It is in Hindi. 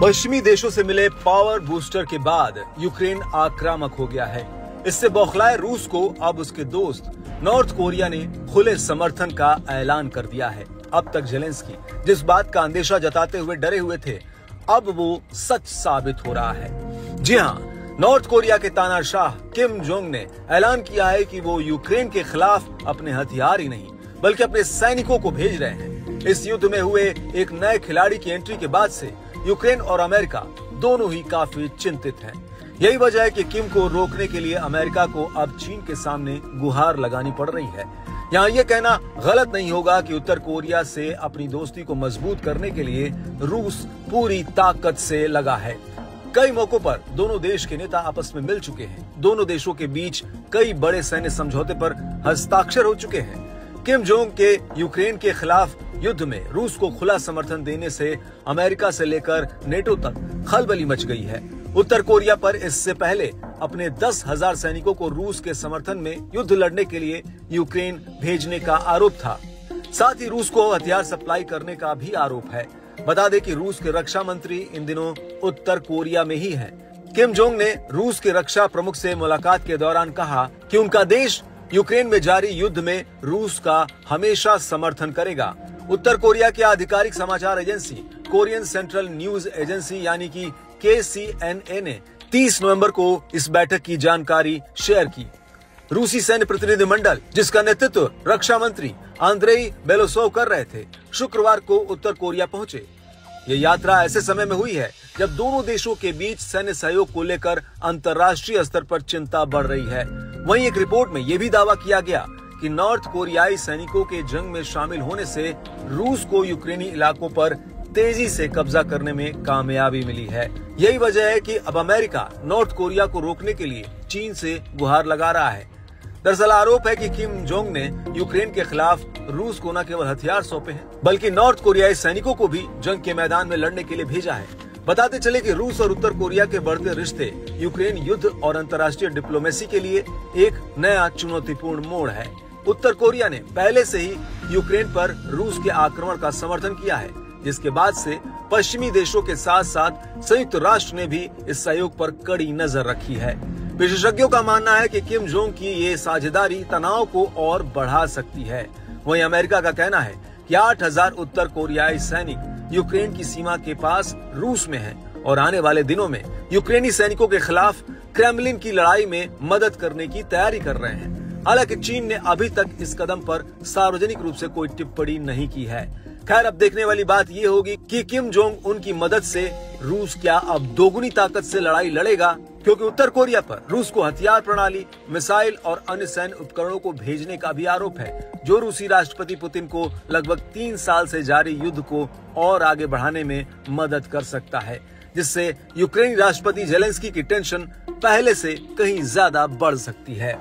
पश्चिमी देशों से मिले पावर बूस्टर के बाद यूक्रेन आक्रामक हो गया है। इससे बौखलाए रूस को अब उसके दोस्त नॉर्थ कोरिया ने खुले समर्थन का ऐलान कर दिया है। अब तक जेलेंस्की जिस बात का अंदेशा जताते हुए डरे हुए थे, अब वो सच साबित हो रहा है। जी हाँ, नॉर्थ कोरिया के तानाशाह किम जोंग ने ऐलान किया है कि वो यूक्रेन के खिलाफ अपने हथियार ही नहीं बल्कि अपने सैनिकों को भेज रहे हैं। इस युद्ध में हुए एक नए खिलाड़ी की एंट्री के बाद से यूक्रेन और अमेरिका दोनों ही काफी चिंतित हैं। यही वजह है कि किम को रोकने के लिए अमेरिका को अब चीन के सामने गुहार लगानी पड़ रही है। यहाँ ये कहना गलत नहीं होगा कि उत्तर कोरिया से अपनी दोस्ती को मजबूत करने के लिए रूस पूरी ताकत से लगा है। कई मौकों पर दोनों देश के नेता आपस में मिल चुके हैं। दोनों देशों के बीच कई बड़े सैन्य समझौते पर हस्ताक्षर हो चुके हैं। किम जोंग के यूक्रेन के खिलाफ युद्ध में रूस को खुला समर्थन देने से अमेरिका से लेकर नेटो तक खलबली मच गई है। उत्तर कोरिया पर इससे पहले अपने 10,000 सैनिकों को रूस के समर्थन में युद्ध लड़ने के लिए यूक्रेन भेजने का आरोप था। साथ ही रूस को हथियार सप्लाई करने का भी आरोप है। बता दें कि रूस के रक्षा मंत्री इन दिनों उत्तर कोरिया में ही हैं। किम जोंग ने रूस के रक्षा प्रमुख से मुलाकात के दौरान कहा कि उनका देश यूक्रेन में जारी युद्ध में रूस का हमेशा समर्थन करेगा। उत्तर कोरिया की आधिकारिक समाचार agency Korean central news agency यानी कि KCNA ने 30 नवंबर को इस बैठक की जानकारी शेयर की। रूसी सैन्य प्रतिनिधिमंडल, जिसका नेतृत्व रक्षा मंत्री आंद्रेई बेलोसोव कर रहे थे, शुक्रवार को उत्तर कोरिया पहुंचे। ये यात्रा ऐसे समय में हुई है जब दोनों देशों के बीच सैन्य सहयोग को लेकर अंतर्राष्ट्रीय स्तर पर चिंता बढ़ रही है। वहीं एक रिपोर्ट में यह भी दावा किया गया कि नॉर्थ कोरियाई सैनिकों के जंग में शामिल होने से रूस को यूक्रेनी इलाकों पर तेजी से कब्जा करने में कामयाबी मिली है। यही वजह है कि अब अमेरिका नॉर्थ कोरिया को रोकने के लिए चीन से गुहार लगा रहा है। दरअसल आरोप है कि किम जोंग ने यूक्रेन के खिलाफ रूस को न केवल हथियार सौंपे हैं बल्कि नॉर्थ कोरियाई सैनिकों को भी जंग के मैदान में लड़ने के लिए भेजा है। बताते चले कि रूस और उत्तर कोरिया के बढ़ते रिश्ते यूक्रेन युद्ध और अंतर्राष्ट्रीय डिप्लोमेसी के लिए एक नया चुनौतीपूर्ण मोड़ है। उत्तर कोरिया ने पहले से ही यूक्रेन पर रूस के आक्रमण का समर्थन किया है, जिसके बाद से पश्चिमी देशों के साथ साथ संयुक्त राष्ट्र ने भी इस सहयोग पर कड़ी नजर रखी है। विशेषज्ञों का मानना है कि किम जोंग की ये साझेदारी तनाव को और बढ़ा सकती है। वहीं अमेरिका का कहना है कि 8,000 उत्तर कोरियाई सैनिक यूक्रेन की सीमा के पास रूस में हैं और आने वाले दिनों में यूक्रेनी सैनिकों के खिलाफ क्रेमलिन की लड़ाई में मदद करने की तैयारी कर रहे हैं। हालांकि चीन ने अभी तक इस कदम पर सार्वजनिक रूप से कोई टिप्पणी नहीं की है। खैर, अब देखने वाली बात ये होगी कि किम जोंग उनकी मदद से रूस क्या अब दोगुनी ताकत से लड़ाई लड़ेगा, क्योंकि उत्तर कोरिया पर रूस को हथियार प्रणाली, मिसाइल और अन्य सैन्य उपकरणों को भेजने का भी आरोप है, जो रूसी राष्ट्रपति पुतिन को लगभग 3 साल से जारी युद्ध को और आगे बढ़ाने में मदद कर सकता है, जिससे यूक्रेनी राष्ट्रपति जेलेंस्की की टेंशन पहले से कहीं ज्यादा बढ़ सकती है।